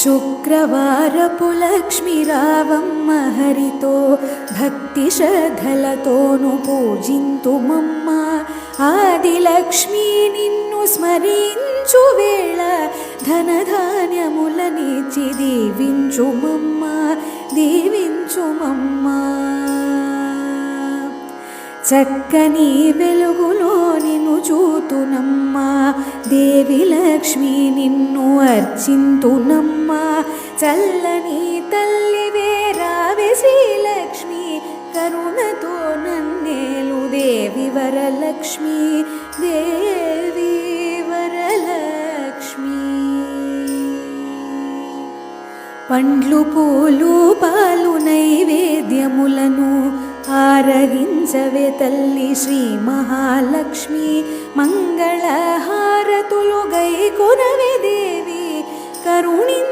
శుక్రవారపు లక్ష్మి రావమ్మ హరితో భక్తి శ్రద్ధలతోను పూజింతుమమ్మ. ఆదిలక్ష్మి నిన్ను స్మరించు వేళ ధనధాన్యములనిచ్చి దీవించుమమ్మ, దీవించుమమ్మ. చక్కని వెలుగులో నిన్ను చూతునమ్మా, దేవి లక్ష్మి నిన్ను అర్చింతునమ్మా. చల్లని తల్లివే రావే శ్రీలక్ష్మి, కరుణతో నన్నేలు దేవి వరలక్ష్మి, దేవి వరలక్ష్మి. పండ్లు పూలు పాలు నైవేద్యములను ఆరగించవే తల్లి శ్రీ మహాలక్ష్మి. మంగళహారతులు గైకొనవే దేవి, కరుణించవే